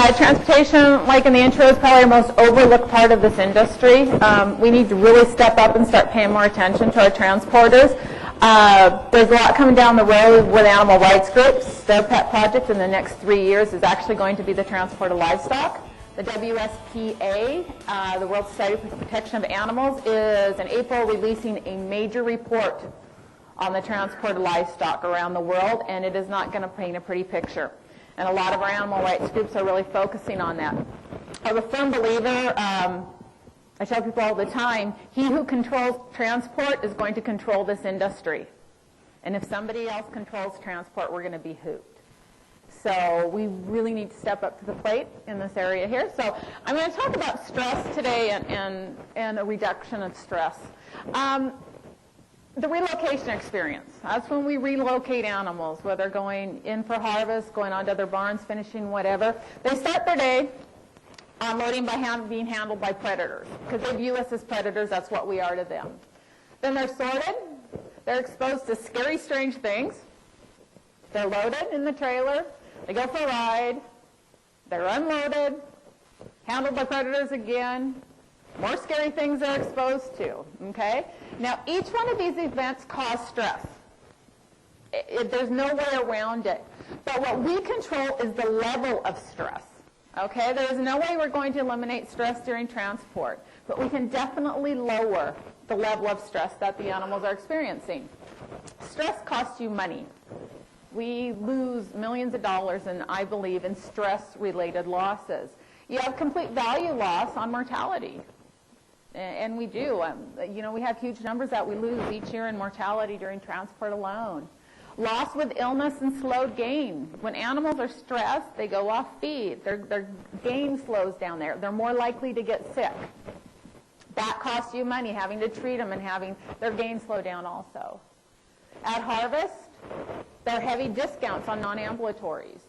Transportation, like in the intro, is probably our most overlooked part of this industry. We need to really step up and start paying more attention to our transporters. There's a lot coming down the road with animal rights groups. Their pet project in the next 3 years is actually going to be the transport of livestock. The WSPA, the World Society for the Protection of Animals, is in April releasing a major report on the transport of livestock around the world, and it is not going to paint a pretty picture. And a lot of our animal rights groups are really focusing on that. I'm a firm believer, I tell people all the time, he who controls transport is going to control this industry. And if somebody else controls transport, we're going to be hooped. So we really need to step up to the plate in this area here. So I'm going to talk about stress today and a reduction of stress. The relocation experience. That's when we relocate animals, whether going in for harvest, going on to other barns, finishing, whatever. They start their day unloading by being handled by predators, because they view us as predators. That's what we are to them. Then they're sorted. They're exposed to scary, strange things. They're loaded in the trailer. They go for a ride. They're unloaded, handled by predators again. More scary things they're exposed to, okay? Now, each one of these events cause stress. There's no way around it. But what we control is the level of stress, okay? There is no way we're going to eliminate stress during transport, but we can definitely lower the level of stress that the animals are experiencing. Stress costs you money. We lose millions of dollars, I believe, in stress-related losses. You have complete value loss on mortality. And we do. We have huge numbers that we lose each year in mortality during transport alone. Loss with illness and slowed gain. When animals are stressed, they go off feed. Their gain slows down there. They're more likely to get sick. That costs you money, having to treat them and having their gain slow down also. At harvest, there are heavy discounts on non-ambulatories.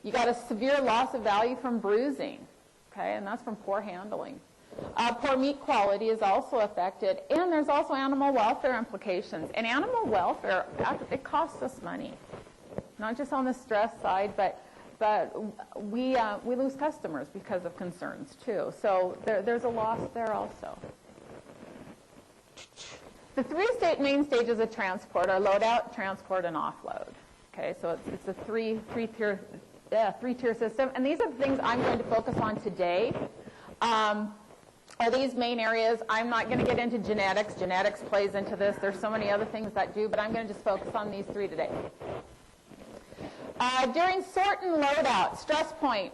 You got a severe loss of value from bruising, okay, and that's from poor handling. Poor meat quality is also affected, and there's also animal welfare implications. And animal welfare, it costs us money, not just on the stress side, but we lose customers because of concerns too. So there's a loss there also. The three main stages of transport are load out, transport, and offload. Okay, so it's a three-tier system, and these are the things I'm going to focus on today. Are these main areas? I'm not going to get into genetics. Genetics plays into this. There's so many other things that do, but I'm going to just focus on these three today. During sort and load out, stress point,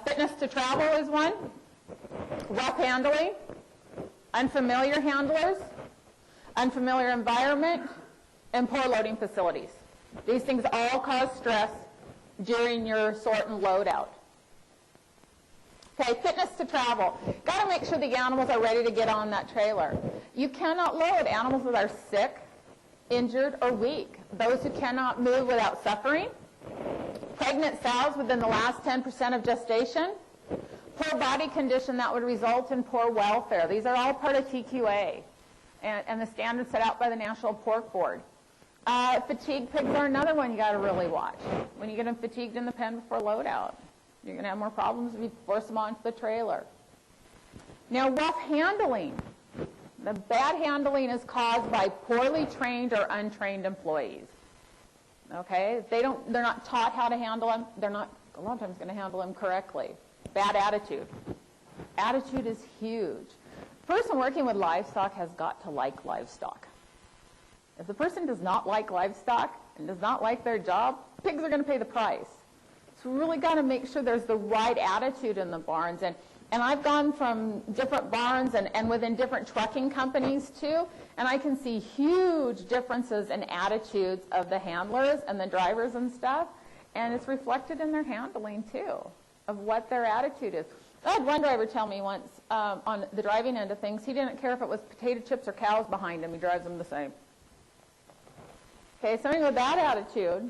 fitness to travel is one, rough handling, unfamiliar handlers, unfamiliar environment, and poor loading facilities. These things all cause stress during your sort and load out. Okay, fitness to travel. Got to make sure the animals are ready to get on that trailer. You cannot load animals that are sick, injured, or weak. Those who cannot move without suffering. Pregnant sows within the last 10% of gestation. Poor body condition that would result in poor welfare. These are all part of TQA and the standards set out by the National Pork Board. Fatigued pigs are another one you got to really watch. When you get them fatigued in the pen before load out, you're going to have more problems if you force them onto the trailer. Now, rough handling. The bad handling is caused by poorly trained or untrained employees. Okay? They're not taught how to handle them. They're not, a lot of times, going to handle them correctly. Bad attitude. Attitude is huge. The person working with livestock has got to like livestock. If the person does not like livestock and does not like their job, pigs are going to pay the price. So we really got to make sure there's the right attitude in the barns. And I've gone from different barns and within different trucking companies too, and I can see huge differences in attitudes of the handlers and the drivers and stuff, and it's reflected in their handling too, of what their attitude is. I had one driver tell me once on the driving end of things, he didn't care if it was potato chips or cows behind him, he drives them the same. Okay, somebody with that attitude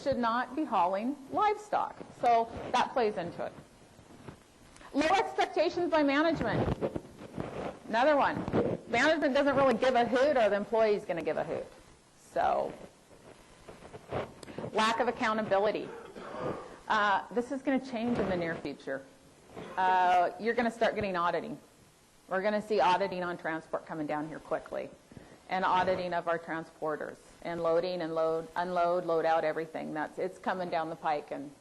should not be hauling livestock. So that plays into it. Low expectations by management. Another one. Management doesn't really give a hoot, or the employee's going to give a hoot. So, lack of accountability. This is going to change in the near future. You're going to start getting auditing. We're going to see auditing on transport coming down here quickly, and auditing of our transporters, and loading and unload, load out, everything. It's coming down the pike, and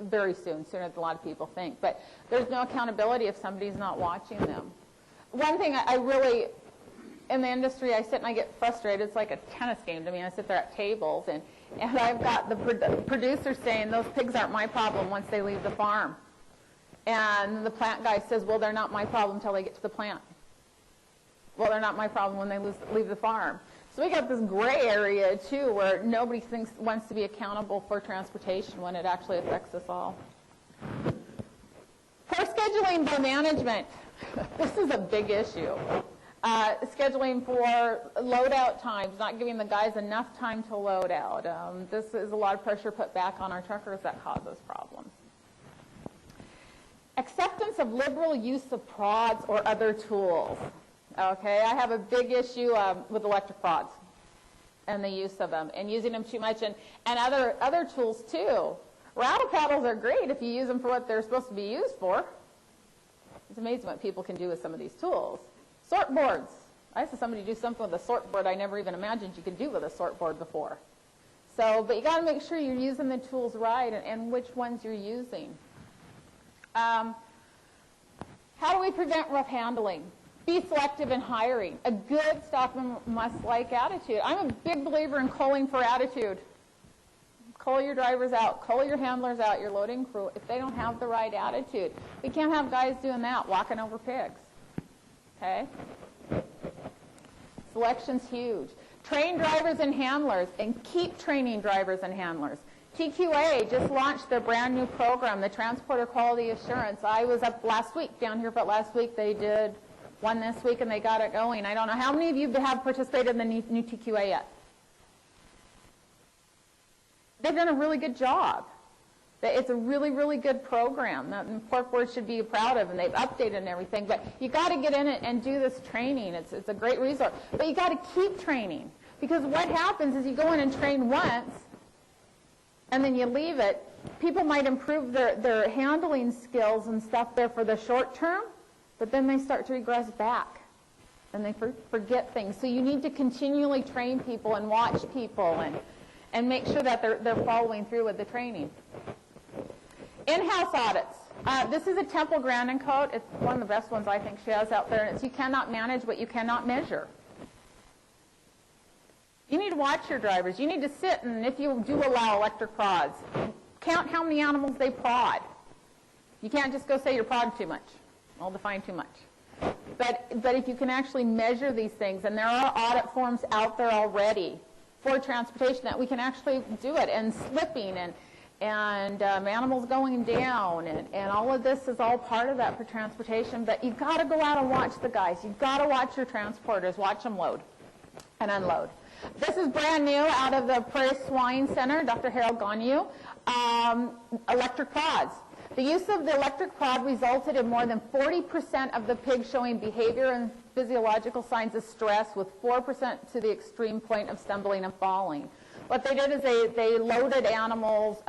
very soon, sooner than a lot of people think. But there's no accountability if somebody's not watching them. One thing I really, in the industry, I sit and I get frustrated. It's like a tennis game to me. I sit there at tables, and I've got the producer saying, those pigs aren't my problem once they leave the farm. And the plant guy says, well, they're not my problem until they get to the plant. Well, they're not my problem when they leave the farm. So we got this gray area, too, where nobody wants to be accountable for transportation when it actually affects us all. Poor scheduling by management. This is a big issue. Scheduling for load-out times, not giving the guys enough time to load out. This is a lot of pressure put back on our truckers that causes problems. Acceptance of liberal use of prods or other tools. Okay, I have a big issue with electric prods and the use of them, and using them too much, and other tools too. Rattle paddles are great if you use them for what they're supposed to be used for. It's amazing what people can do with some of these tools. Sort boards. I saw somebody do something with a sort board I never even imagined you could do with a sort board before. So, but you got to make sure you're using the tools right, and which ones you're using. How do we prevent rough handling? Be selective in hiring. A good stop and must-like attitude. I'm a big believer in culling for attitude. Cull your drivers out. Cull your handlers out, your loading crew, if they don't have the right attitude. We can't have guys doing that, walking over pigs. Okay? Selection's huge. Train drivers and handlers, and keep training drivers and handlers. TQA just launched their brand new program, the Transporter Quality Assurance. I was up last week, down here, but last week they did one this week and they got it going. I don't know how many of you have participated in the new TQA yet. They've done a really good job. It's a really, really good program that Pork Board should be proud of, and they've updated and everything. But you got to get in it and do this training. It's a great resource. But you got to keep training, because what happens is you go in and train once, and then you leave it. People might improve their handling skills and stuff there for the short term, but then they start to regress back, and they forget things. So you need to continually train people and watch people and make sure that they're following through with the training. In-house audits. This is a Temple Grandin quote. It's one of the best ones I think she has out there, and it's, you cannot manage what you cannot measure. You need to watch your drivers. You need to sit, and if you do allow electric prods, count how many animals they prod. You can't just go say you're prodding too much. I'll define too much. But if you can actually measure these things, and there are audit forms out there already for transportation that we can actually do it, and slipping and animals going down, and all of this is all part of that for transportation. But you've got to go out and watch the guys. You've got to watch your transporters. Watch them load and unload. This is brand new out of the Prairie Swine Center, Dr. Harold Gonyu. Electric prods. The use of the electric prod resulted in more than 40% of the pigs showing behavior and physiological signs of stress, with 4% to the extreme point of stumbling and falling. What they did is they loaded animals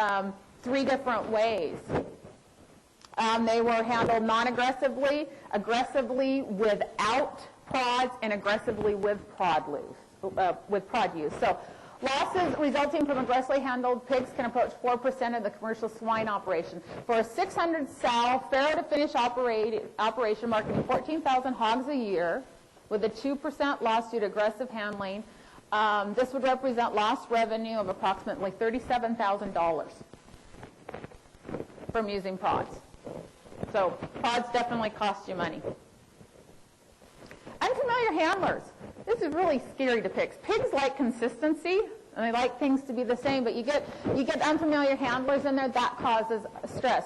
3 different ways. They were handled non-aggressively, aggressively without prods, and aggressively with prod use. So losses resulting from aggressively handled pigs can approach 4% of the commercial swine operation. For a 600-sow, fair-to-finish operation marketing 14,000 hogs a year with a 2% loss due to aggressive handling, this would represent lost revenue of approximately $37,000 from using prods. So prods definitely cost you money. Unfamiliar handlers. This is really scary to pigs. Pigs like consistency, and they like things to be the same, but you get unfamiliar handlers in there, that causes stress.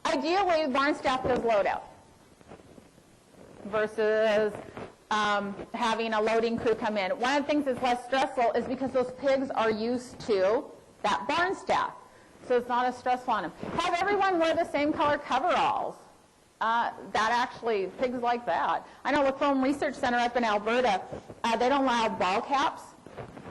Ideally, barn staff does load out versus having a loading crew come in. One of the things that's less stressful is because those pigs are used to that barn staff, so it's not as stressful on them. Have everyone wear the same color coveralls. That actually, pigs like that. I know with Foam Research Center up in Alberta, they don't allow ball caps.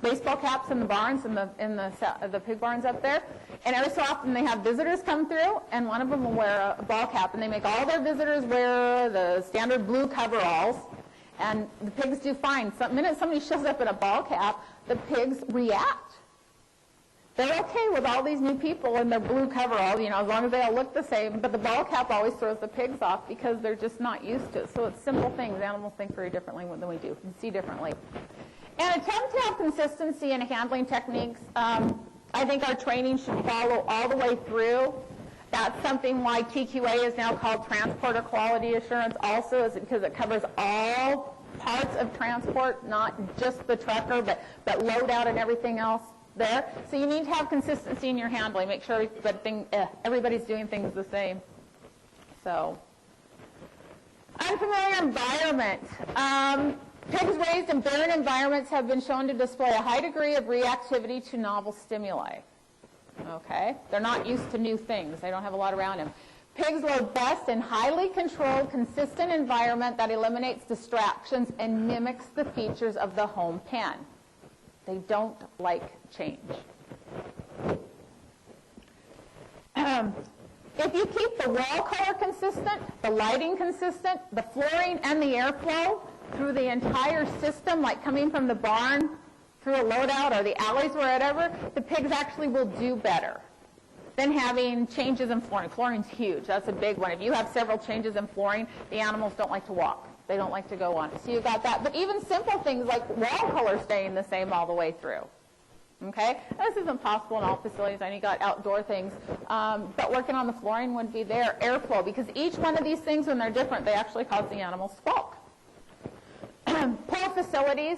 baseball caps in the barns, in the pig barns up there. And every so often they have visitors come through, and one of them will wear a ball cap, and they make all their visitors wear the standard blue coveralls, and the pigs do fine. The minute somebody shows up in a ball cap, the pigs react. They're okay with all these new people in their blue coveralls, as long as they all look the same, but the ball cap always throws the pigs off because they're just not used to it. So it's simple things. Animals think very differently than we do, and see differently. And attempt to have consistency in handling techniques. I think our training should follow all the way through. That's something why TQA is now called Transporter Quality Assurance also, is because it covers all parts of transport, not just the trucker, but loadout and everything else there. So you need to have consistency in your handling. Make sure that everybody's doing things the same. So, unfamiliar environment. Pigs raised in barren environments have been shown to display a high degree of reactivity to novel stimuli. Okay? They're not used to new things. They don't have a lot around them. Pigs load best in highly controlled, consistent environment that eliminates distractions and mimics the features of the home pen. They don't like change. If you keep the wall color consistent, the lighting consistent, the flooring and the airflow through the entire system, like coming from the barn through a loadout or the alleys or whatever, the pigs actually will do better than having changes in flooring. Flooring's huge. That's a big one. If you have several changes in flooring, the animals don't like to walk. They don't like to go on it. So you've got that. But even simple things like wall color staying the same all the way through. Okay? This isn't possible in all facilities. I know you got outdoor things. But working on the flooring would be there. Airflow, because each one of these things, when they're different, they actually cause the animals squawk. Poor facilities,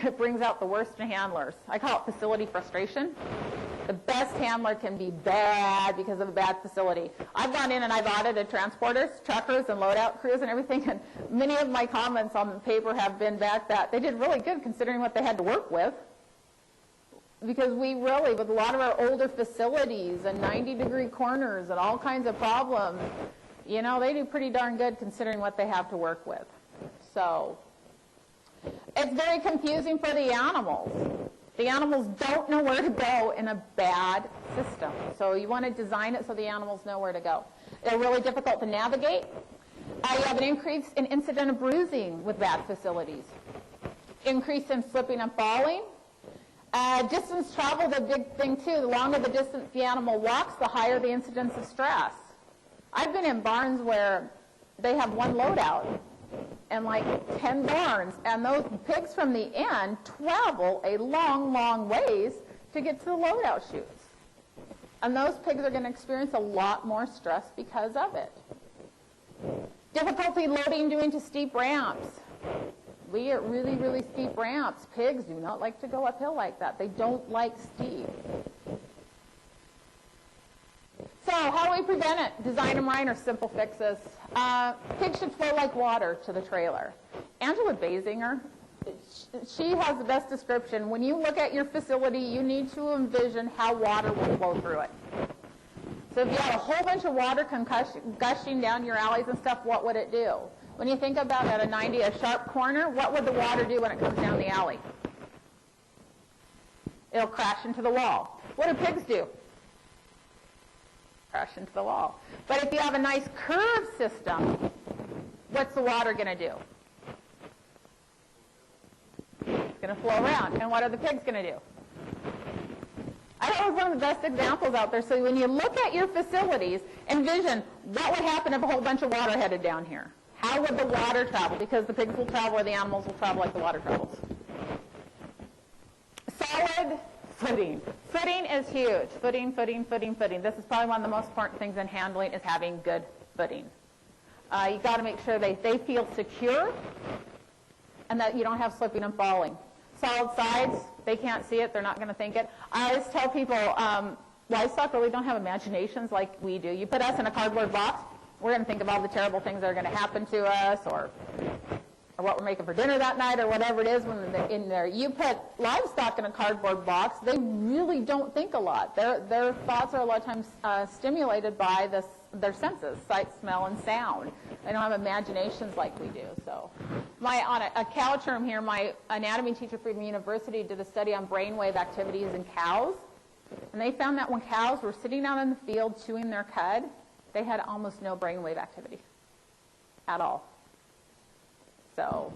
it brings out the worst in handlers. I call it facility frustration. The best handler can be bad because of a bad facility. I've gone in and I've audited transporters, truckers, and loadout crews and everything, and many of my comments on the paper have been back that they did really good considering what they had to work with. Because we really, with a lot of our older facilities and 90-degree corners and all kinds of problems, they do pretty darn good considering what they have to work with. So it's very confusing for the animals. The animals don't know where to go in a bad system. So you want to design it so the animals know where to go. They're really difficult to navigate. You have an increase in incident of bruising with bad facilities. Increase in slipping and falling. Distance traveled, a big thing too. The longer the distance the animal walks, the higher the incidence of stress. I've been in barns where they have one loadout and like 10 barns, and those pigs from the end travel a long, long ways to get to the loadout chutes. And those pigs are going to experience a lot more stress because of it. Difficulty loading due to steep ramps. We get really, really steep ramps. Pigs do not like to go uphill like that. They don't like steep. So how do we prevent it? Design and minor simple fixes. Pigs should flow like water to the trailer. Angela Basinger, she has the best description. When you look at your facility, you need to envision how water will flow through it. So if you had a whole bunch of water gushing down your alleys and stuff, what would it do? When you think about at a sharp corner, what would the water do when it comes down the alley? It'll crash into the wall. What do pigs do? Crash into the wall. But if you have a nice curved system, what's the water going to do? It's going to flow around. And what are the pigs going to do? I thought it was one of the best examples out there. So when you look at your facilities, envision what would happen if a whole bunch of water headed down here. How would the water travel? Because the pigs will travel or the animals will travel like the water travels. Solid footing. Footing is huge. Footing. This is probably one of the most important things in handling is having good footing. You've got to make sure they feel secure and that you don't have slipping and falling. Solid sides, they can't see it. They're not going to think it. I always tell people livestock really don't have imaginations like we do. You put us in a cardboard box, we're going to think of all the terrible things that are going to happen to us or what we're making for dinner that night or whatever it is when they're in there. You put livestock in a cardboard box, they really don't think a lot. Their thoughts are a lot of times stimulated by this their senses, sight, smell, and sound. They don't have imaginations like we do. So, on a cow term here, my anatomy teacher from university did a study on brainwave activities in cows, and they found that when cows were sitting out in the field chewing their cud, they had almost no brainwave activity at all. So,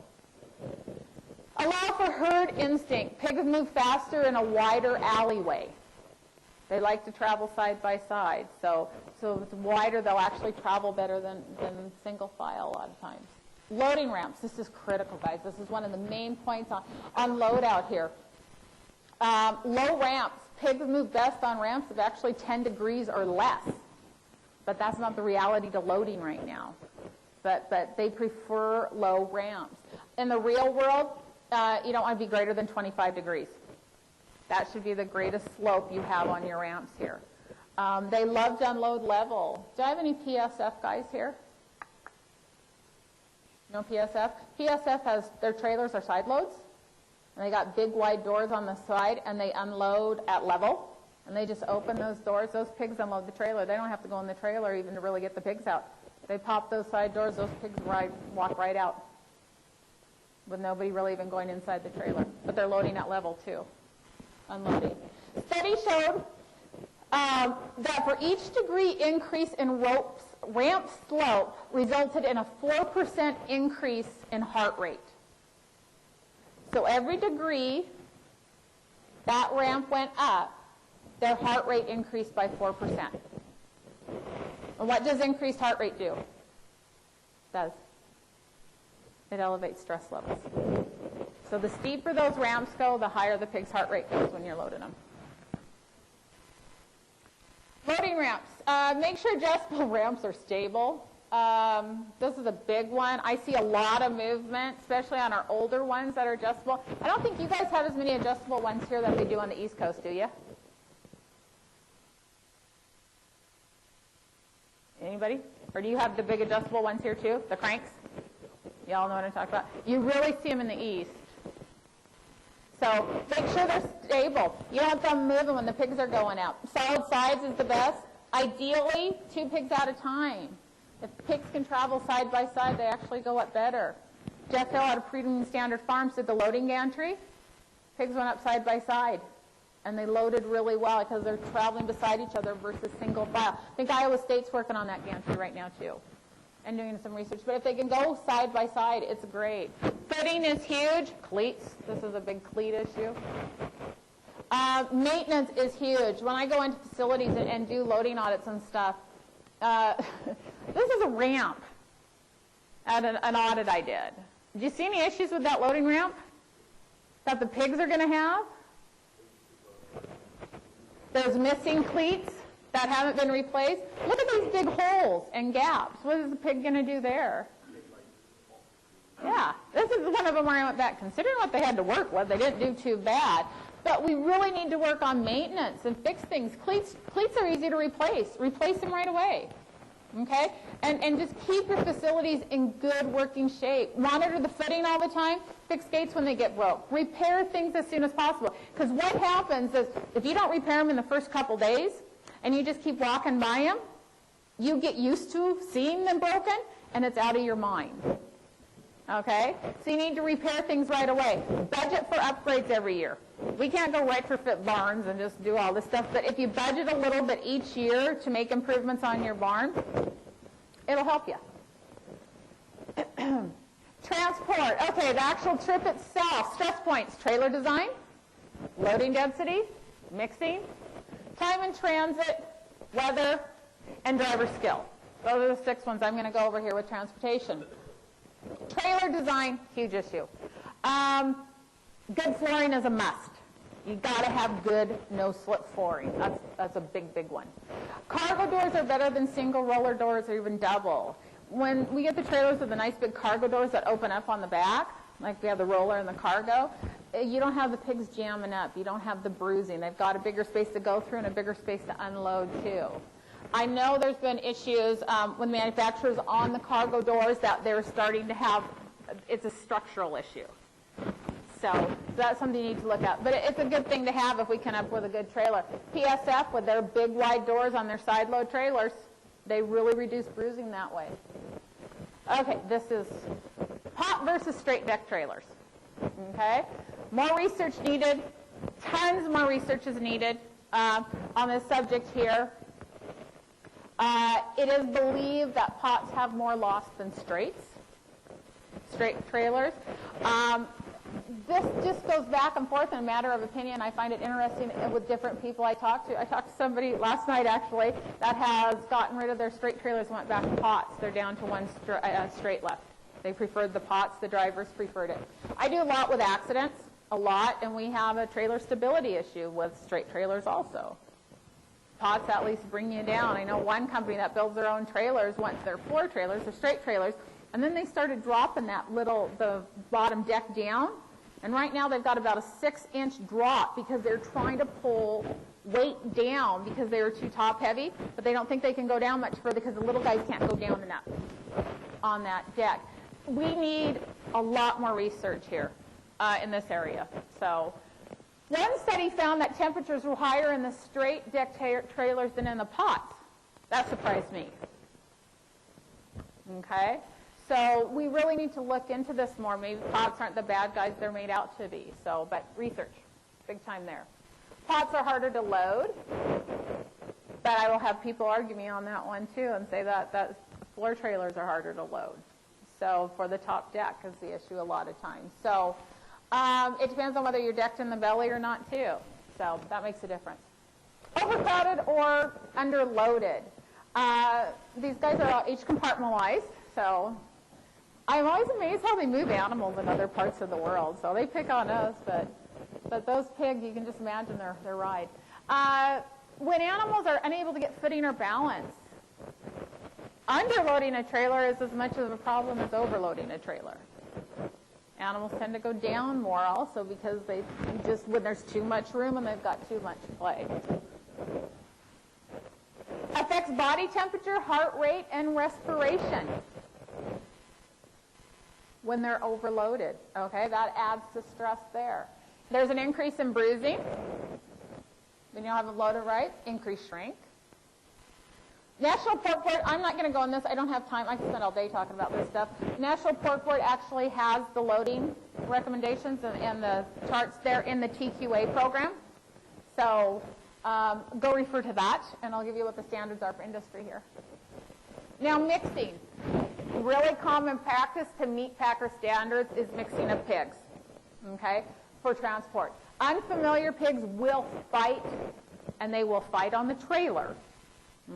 allow for herd instinct. Pigs move faster in a wider alleyway. They like to travel side by side. So if it's wider, they'll actually travel better than single file a lot of times. Loading ramps. This is critical, guys. This is one of the main points on loadout here. Low ramps. Pigs move best on ramps of actually 10 degrees or less. But that's not the reality to loading right now. But they prefer low ramps. In the real world, you don't want to be greater than 25 degrees. That should be the greatest slope you have on your ramps here. They love to unload level. Do I have any PSF guys here? No PSF? PSF has, their trailers are side loads. And they got big wide doors on the side, and they unload at level. And they just open those doors. Those pigs unload the trailer. They don't have to go in the trailer even to really get the pigs out. They pop those side doors, those pigs walk right out with nobody really even going inside the trailer. But they're loading at level too. Unloading. Study showed that for each degree increase in ramp slope resulted in a 4% increase in heart rate. So every degree that ramp went up, their heart rate increased by 4%. And what does increased heart rate do? It does. It elevates stress levels. So the steeper those ramps go, the higher the pig's heart rate goes when you're loading them. Loading ramps. Make sure adjustable ramps are stable. This is a big one. I see a lot of movement, especially on our older ones that are adjustable. I don't think you guys have as many adjustable ones here that they do on the East Coast, do you? Anybody? Or do you have the big adjustable ones here too? The cranks? Y'all know what I'm talking about? You really see them in the East. So make sure they're stable. You don't have to move them when the pigs are going out. Solid sides is the best. Ideally, 2 pigs at a time. If pigs can travel side by side, they actually go up better. Jeff Hill out of Premium Standard Farms did the loading gantry. Pigs went up side by side. And they loaded really well because they're traveling beside each other versus single file. I think Iowa State's working on that gantry right now too and doing some research. But if they can go side by side, it's great. Footing is huge. Cleats. This is a big cleat issue. Maintenance is huge. When I go into facilities and do loading audits and stuff, this is a ramp at an audit I did. Did you see any issues with that loading ramp that the pigs are going to have? There's missing cleats that haven't been replaced. Look at these big holes and gaps. What is the pig going to do there? Yeah, this is one of them where I went back. Considering what they had to work with, they didn't do too bad. But we really need to work on maintenance and fix things. Cleats are easy to replace. Replace them right away. Okay? And just keep your facilities in good working shape. Monitor the footing all the time. Fix gates when they get broke. Repair things as soon as possible. Because what happens is if you don't repair them in the first couple days and you just keep walking by them, you get used to seeing them broken and it's out of your mind. Okay? So you need to repair things right away. Budget for upgrades every year. We can't go retrofit barns and just do all this stuff, but if you budget a little bit each year to make improvements on your barn, it'll help you. Transport. Okay, the actual trip itself. Stress points. Trailer design, loading density, mixing, time in transit, weather, and driver skill. Those are the 6 ones I'm going to go over here with transportation. Trailer design, huge issue. Good flooring is a must. You got to have good no-slip flooring. That's a big, big one. Cargo doors are better than single roller doors or even double. When we get the trailers with the nice big cargo doors that open up on the back, like we have the roller and the cargo, you don't have the pigs jamming up. You don't have the bruising. They've got a bigger space to go through and a bigger space to unload too. I know there's been issues with manufacturers on the cargo doors that they're starting to have, it's a structural issue. So that's something you need to look at. But it's a good thing to have if we can up with a good trailer. PSF with their big wide doors on their side load trailers, They really reduce bruising that way. Okay, this is pot versus straight deck trailers. Okay, more research needed. Tons more research is needed on this subject here. It is believed that pots have more loss than straight trailers. This just goes back and forth in a matter of opinion. I find it interesting with different people I talk to. I talked to somebody last night, actually, that has gotten rid of their straight trailers and went back to pots. They're down to one straight left. They preferred the pots. The drivers preferred it. I do a lot with accidents, a lot, and we have a trailer stability issue with straight trailers also. Pots at least bring you down. I know one company that builds their own trailers went to their floor trailers, their straight trailers, and then they started dropping the bottom deck down. And right now they've got about a 6-inch drop because they're trying to pull weight down because they were too top heavy, but they don't think they can go down much further because the little guys can't go down enough on that deck. We need a lot more research here in this area. So one study found that temperatures were higher in the straight deck trailers than in the pots. That surprised me. Okay? So we really need to look into this more. Maybe pots aren't the bad guys they're made out to be. So, but research, big time there. Pots are harder to load, but I will have people argue me on that one too and say that floor trailers are harder to load. So for the top deck is the issue a lot of times. So it depends on whether you're decked in the belly or not too. So that makes a difference. Overcrowded or underloaded. These guys are all each compartmentalized. So I'm always amazed how they move animals in other parts of the world. So they pick on us, but those pigs, you can just imagine their ride. When animals are unable to get footing or balance, underloading a trailer is as much of a problem as overloading a trailer. Animals tend to go down more also because they just, when there's too much room and they've got too much play. Affects body temperature, heart rate, and respiration when they're overloaded. Okay, that adds to stress there. There's an increase in bruising when you don't have it loaded right, increased shrink. National Pork Board, I'm not going to go on this. I don't have time. I can spend all day talking about this stuff. National Pork Board actually has the loading recommendations and the charts there in the TQA program. So go refer to that, and I'll give you what the standards are for industry here. Now, mixing. Really common practice to meet packer standards is mixing of pigs, okay, for transport. Unfamiliar pigs will fight, and they will fight on the trailer.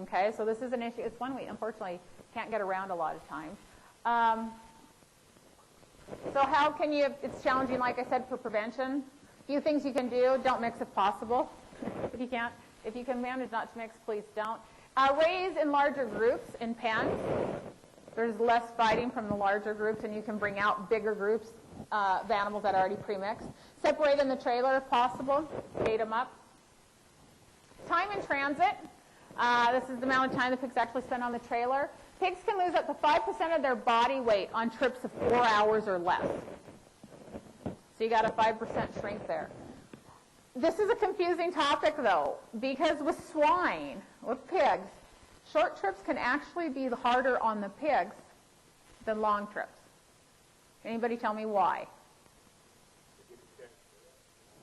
Okay, so this is an issue. It's one we unfortunately can't get around a lot of times. So how can you, it's challenging, like I said, for prevention. A few things you can do. Don't mix if possible. If you can't, if you can manage not to mix, please don't. Raise in larger groups in pens. There's less fighting from the larger groups, and you can bring out bigger groups of animals that are already pre-mixed. Separate in the trailer if possible. Gate them up. Time in transit. This is the amount of time the pigs actually spend on the trailer. Pigs can lose up to 5% of their body weight on trips of 4 hours or less. So you got a 5% shrink there. This is a confusing topic, though, because with swine, with pigs, short trips can actually be harder on the pigs than long trips. Anybody tell me why?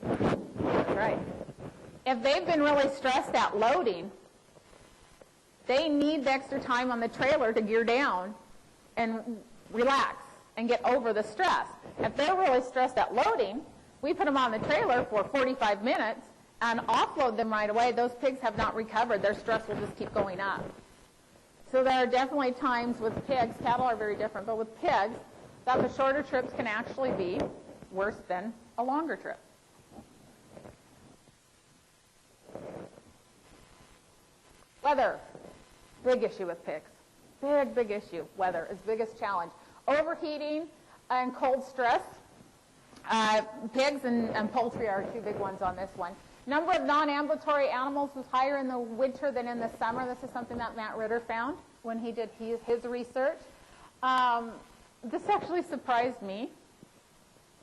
That's right. If they've been really stressed at loading, they need the extra time on the trailer to gear down and relax and get over the stress. If they're really stressed at loading, we put them on the trailer for 45 minutes and offload them right away. Those pigs have not recovered. Their stress will just keep going up. So there are definitely times with pigs, cattle are very different, but with pigs, that the shorter trips can actually be worse than a longer trip. Weather. Big issue with pigs. Big issue. Weather is biggest challenge. Overheating and cold stress. Pigs and poultry are two big ones on this one. Number of non-ambulatory animals was higher in the winter than in the summer. This is something that Matt Ritter found when he did his research. This actually surprised me.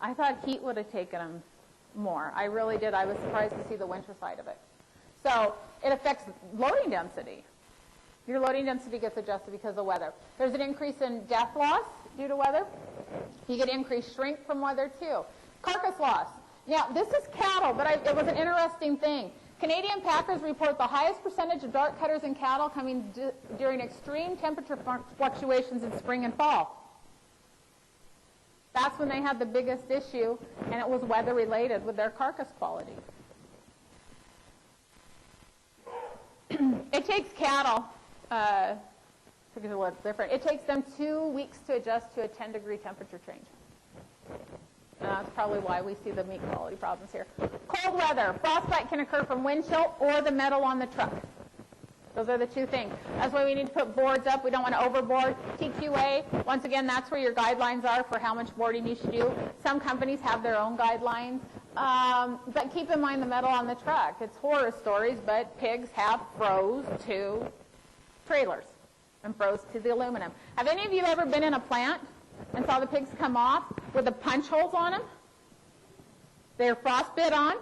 I thought heat would have taken them more. I really did. I was surprised to see the winter side of it. So it affects loading density. Your loading density gets adjusted because of weather. There's an increase in death loss due to weather. You get increased shrink from weather too. Carcass loss. Now, this is cattle, but it was an interesting thing. Canadian packers report the highest percentage of dart cutters in cattle coming during extreme temperature fluctuations in spring and fall. That's when they had the biggest issue, and it was weather related with their carcass quality. It takes cattle, because of what's different, it takes them 2 weeks to adjust to a 10-degree temperature change. That's probably why we see the meat quality problems here. Cold weather. Frostbite can occur from wind chill or the metal on the truck. Those are the two things. That's why we need to put boards up. We don't want to overboard. TQA, once again, that's where your guidelines are for how much boarding you should do. Some companies have their own guidelines. But keep in mind the metal on the truck. It's horror stories, but pigs have froze to trailers and froze to the aluminum. Have any of you ever been in a plant and saw the pigs come off with the punch holes on them? They're frostbit on.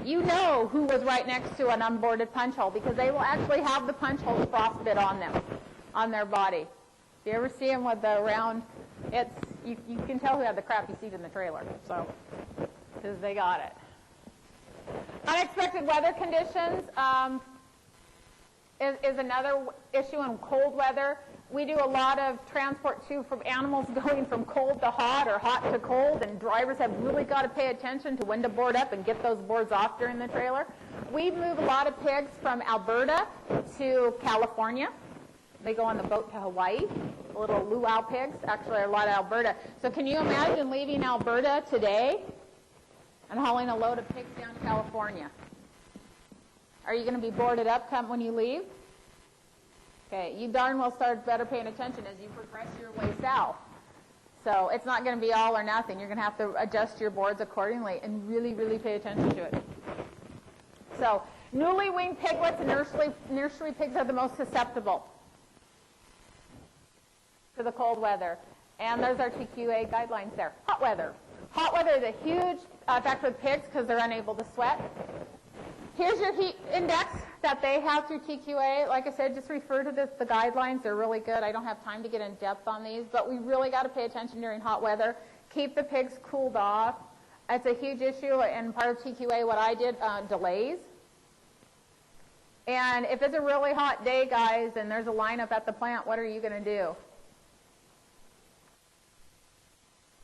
You know who was right next to an unboarded punch hole because they will actually have the punch holes frostbit on them, on their body. If you ever see them with the round, you can tell who had the crappy seat in the trailer, so, because they got it. Unexpected weather conditions is another issue in cold weather. We do a lot of transport, too, from animals going from cold to hot or hot to cold, and drivers have really got to pay attention to when to board up and get those boards off during the trailer. We move a lot of pigs from Alberta to California. They go on the boat to Hawaii. Little luau pigs, actually a lot of Alberta. So can you imagine leaving Alberta today and hauling a load of pigs down to California? Are you going to be boarded up when you leave? Okay, you darn well better paying attention as you progress your way south. So it's not going to be all or nothing. You're going to have to adjust your boards accordingly and really, really pay attention to it. So newly weaned piglets and nursery pigs are the most susceptible to the cold weather. And there's our TQA guidelines there. Hot weather. Hot weather is a huge factor with pigs because they're unable to sweat. Here's your heat index that they have through TQA. Like I said, just refer to the guidelines. They're really good. I don't have time to get in depth on these, but we really got to pay attention during hot weather. Keep the pigs cooled off. It's a huge issue, and part of TQA, what I did, delays. And if it's a really hot day, guys, and there's a lineup at the plant, what are you going to do?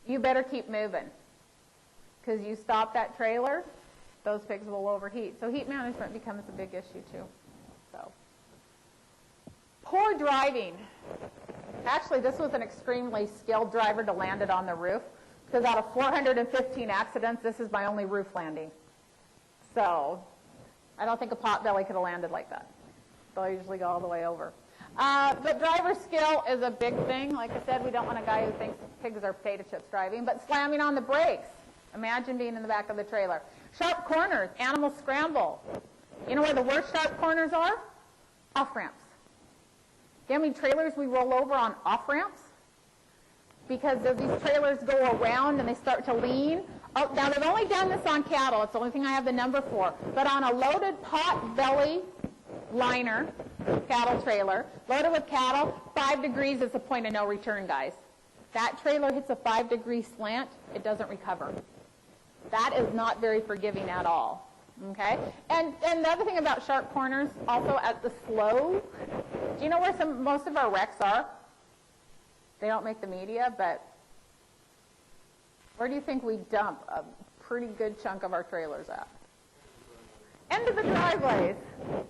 You better keep moving, because you stop that trailer, those pigs will overheat. So heat management becomes a big issue too. So, poor driving. Actually, this was an extremely skilled driver to land it on the roof, because out of 415 accidents, this is my only roof landing. So I don't think a potbelly could have landed like that. They'll usually go all the way over. But driver skill is a big thing. Like I said, we don't want a guy who thinks pigs are potato chips driving, but slamming on the brakes. Imagine being in the back of the trailer. Sharp corners, animals scramble. You know where the worst sharp corners are? Off-ramps. You know how many trailers we roll over on off-ramps? Because these trailers go around and they start to lean. Oh, now, they've only done this on cattle. It's the only thing I have the number for. But on a loaded pot belly liner, cattle trailer, loaded with cattle, 5 degrees is the point of no return, guys. That trailer hits a 5-degree slant, it doesn't recover. That is not very forgiving at all. Okay? And the other thing about sharp corners, also at the slow, do you know where most of our wrecks are? They don't make the media, but where do you think we dump a pretty good chunk of our trailers at? End of the driveways.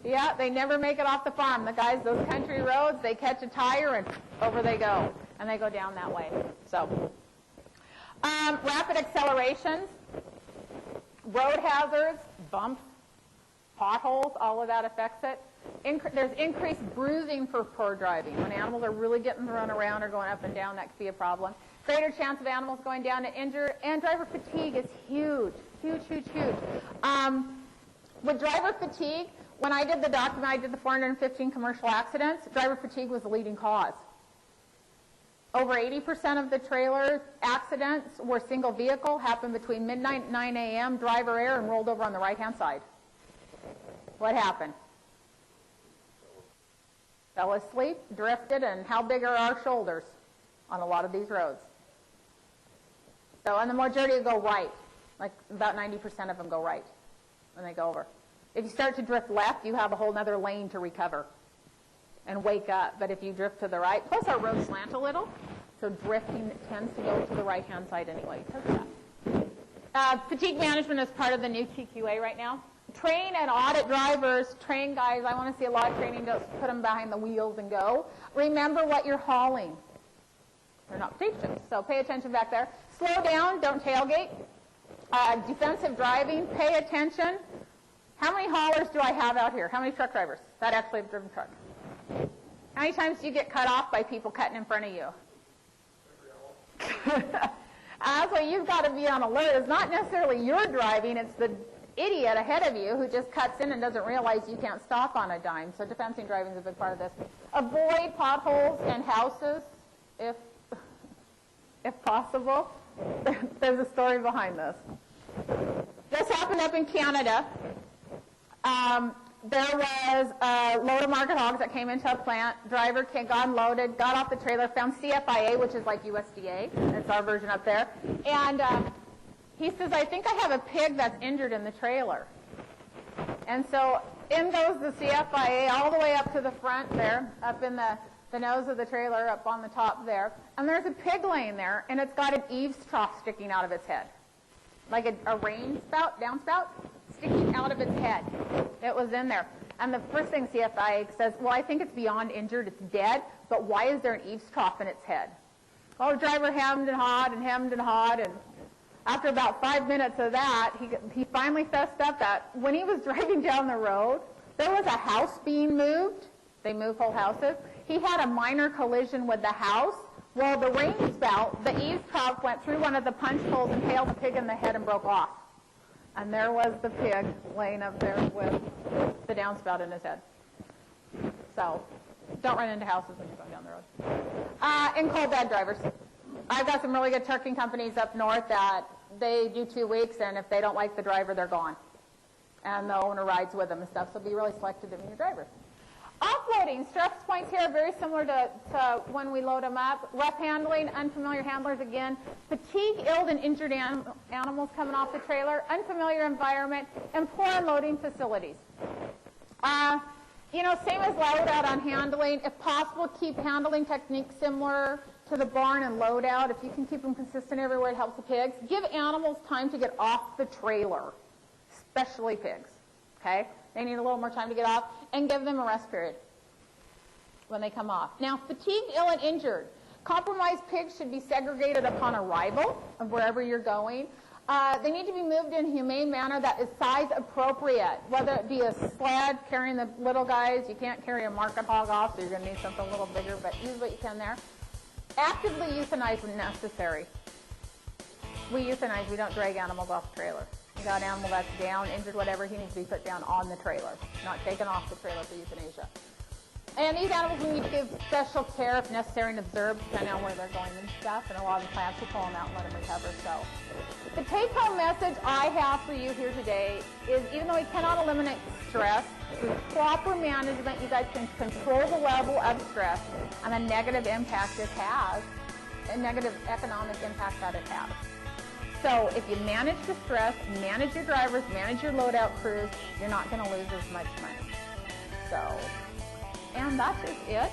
Yeah, they never make it off the farm. The guys, those country roads, they catch a tire and over they go. And they go down that way. So, rapid accelerations, road hazards, bumps, potholes, all of that affects it. There's increased bruising for poor driving. When animals are really getting run around or going up and down, that could be a problem. Greater chance of animals going down to injure, and driver fatigue is huge, huge, huge, huge. With driver fatigue, when I did the document, I did the 415 commercial accidents, driver fatigue was the leading cause. Over 80% of the trailer accidents were single vehicle, happened between midnight and 9 a.m., driver error, and rolled over on the right-hand side. What happened? fell asleep, drifted, and how big are our shoulders on a lot of these roads? So, and the majority go right. Like about 90% of them go right when they go over. If you start to drift left, you have a whole other lane to recover and wake up. But if you drift to the right, plus our roads slant a little, so drifting tends to go to the right-hand side anyway. Fatigue management is part of the new TQA right now. Train and audit drivers, train guys, I want to see a lot of training, just put them behind the wheels and go. Remember what you're hauling. They're not preachers, so pay attention back there. Slow down, don't tailgate. Defensive driving, pay attention. How many haulers do I have out here? How many truck drivers that actually have driven truck? How many times do you get cut off by people cutting in front of you? So you've got to be on alert. It's not necessarily your driving, it's the idiot ahead of you who just cuts in and doesn't realize you can't stop on a dime. So defensive driving is a big part of this. Avoid potholes and houses if possible. There's a story behind this. This happened up in Canada. There was a load of market hogs that came into a plant. Driver got unloaded, got off the trailer, found CFIA, which is like USDA. It's our version up there. And he says, I think I have a pig that's injured in the trailer. And so in goes the CFIA all the way up to the front there, up in the nose of the trailer, up on the top there. And there's a pig laying there, and it's got an eaves trough sticking out of its head. Like a rain spout, downspout, sticking out of its head. It was in there. And the first thing CFIA says, well, I think it's beyond injured, it's dead, but why is there an eaves trough in its head? Well, the driver hemmed and hawed and hemmed and hawed, and after about 5 minutes of that, he finally fessed up that when he was driving down the road, there was a house being moved. They move whole houses. He had a minor collision with the house. Well, the rain spout, the eaves trough went through one of the punch holes and hailed the pig in the head and broke off. And there was the pig laying up there with the downspout in his head. So don't run into houses when you're going down the road. And cold bad drivers. I've got some really good trucking companies up north that they do 2 weeks, and if they don't like the driver, they're gone. And the owner rides with them and stuff, so be really selective in your drivers. Offloading, stress points here are very similar to when we load them up. Rough handling, unfamiliar handlers again. Fatigue, ill, and injured animals coming off the trailer. Unfamiliar environment, and poor unloading facilities. Same as loadout on handling. If possible, keep handling techniques similar to the barn and loadout. If you can keep them consistent everywhere, it helps the pigs. Give animals time to get off the trailer, especially pigs. Okay? They need a little more time to get off, and give them a rest period when they come off. Now, fatigued, ill, and injured. Compromised pigs should be segregated upon arrival of wherever you're going. They need to be moved in a humane manner that is size appropriate, whether it be a sled carrying the little guys. You can't carry a market hog off, so you're going to need something a little bigger, but use what you can there. Actively euthanize when necessary. We euthanize. We don't drag animals off the trailer. You got an animal that's down, injured, whatever, he needs to be put down on the trailer, not taken off the trailer for euthanasia. And these animals we need to give special care if necessary and observe, depending on where they're going and stuff. And a lot of the plants will pull them out and let them recover. So the take-home message I have for you here today is, even though we cannot eliminate stress, through proper management, you guys can control the level of stress and the negative impact it has, and negative economic impact that it has. So if you manage the stress, manage your drivers, manage your loadout crews, you're not going to lose as much money. So, and that's just it.